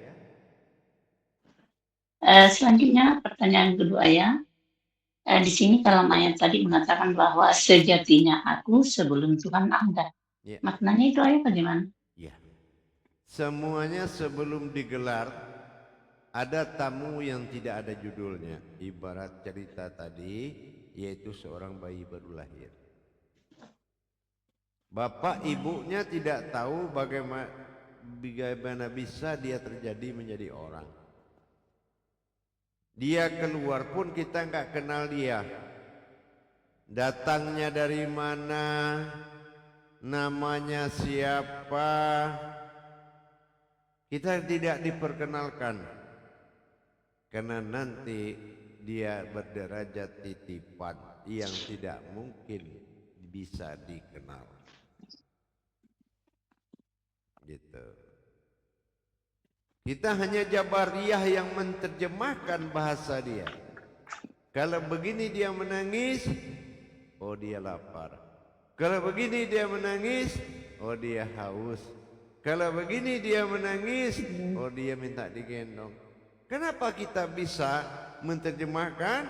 Speaker 2: Selanjutnya pertanyaan kedua ya. Di sini dalam ayat tadi mengatakan bahwa sejatinya aku sebelum Tuhan ada.
Speaker 1: ya,
Speaker 2: Maknanya itu ayat bagaimana?
Speaker 1: ya. Semuanya sebelum digelar ada tamu yang tidak ada judulnya. Ibarat cerita tadi, yaitu seorang bayi baru lahir. Bapak ibunya tidak tahu bagaimana bisa dia terjadi menjadi orang. Dia keluar pun kita nggak kenal dia. Datangnya dari mana, namanya siapa, kita tidak diperkenalkan. Karena nanti dia berderajat titipan yang tidak mungkin bisa dikenal. Gitu. Kita hanya jabariyah yang menerjemahkan bahasa dia. Kalau begini dia menangis, oh dia lapar. Kalau begini dia menangis, oh dia haus. Kalau begini dia menangis, oh dia minta digendong. Kenapa kita bisa menerjemahkan?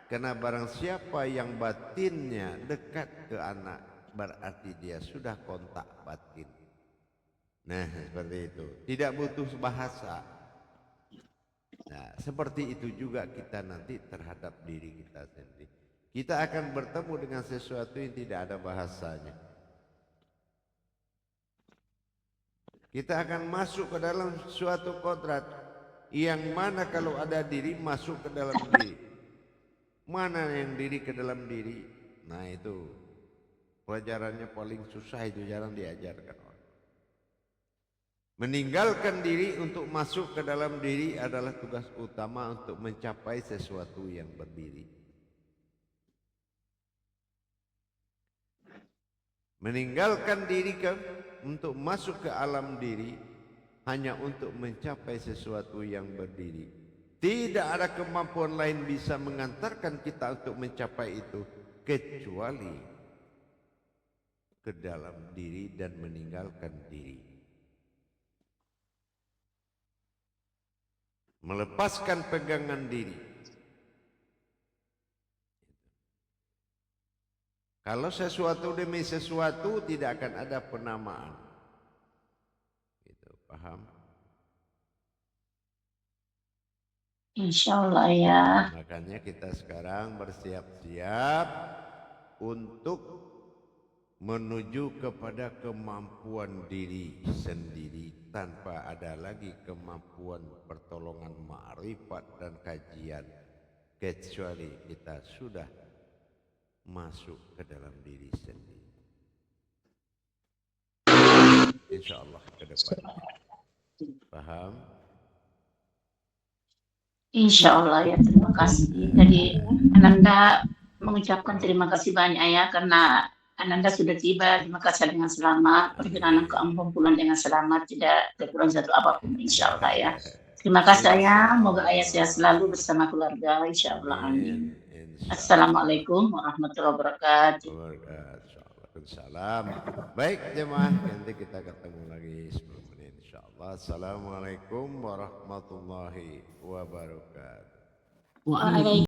Speaker 1: Karena barang siapa yang batinnya dekat ke anak, berarti dia sudah kontak batin. Nah, seperti itu. Tidak butuh bahasa. Nah, seperti itu juga kita nanti terhadap diri kita sendiri. Kita akan bertemu dengan sesuatu yang tidak ada bahasanya. Kita akan masuk ke dalam suatu kodrat yang mana kalau ada diri masuk ke dalam diri. Mana yang diri ke dalam diri? Nah, itu pelajarannya paling susah, itu jarang diajarkan orang. Meninggalkan diri untuk masuk ke dalam diri adalah tugas utama untuk mencapai sesuatu yang berdiri. Meninggalkan diri untuk masuk ke alam diri hanya untuk mencapai sesuatu yang berdiri. Tidak ada kemampuan lain bisa mengantarkan kita untuk mencapai itu kecuali ke dalam diri dan meninggalkan diri. Melepaskan pegangan diri. Kalau sesuatu demi sesuatu tidak akan ada penamaan. Gitu, paham?
Speaker 2: Insya Allah ya.
Speaker 1: Makanya kita sekarang bersiap-siap untuk menuju kepada kemampuan diri sendiri tanpa ada lagi kemampuan pertolongan ma'rifat dan kajian, kecuali kita sudah masuk ke dalam diri sendiri. Insya Allah ke depan. Paham?
Speaker 2: Insya Allah ya, terima kasih. Jadi Ananda mengucapkan terima kasih banyak ya, karena Ananda sudah tiba di Makassar dengan selamat, perjalanan ke Ambon pulang dengan selamat, tidak kekurangan satu apapun, insya Allah ya. Terima kasih ya, semoga ayah sehat selalu bersama keluarga, insya Allah, amin. Assalamualaikum warahmatullahi wabarakatuh.
Speaker 1: Waalaikumsalam. Baik jemaah, nanti kita ketemu lagi sebelum ini insya Allah. Wassalamualaikum warahmatullahi wabarakatuh.
Speaker 7: Waalaikumsalam.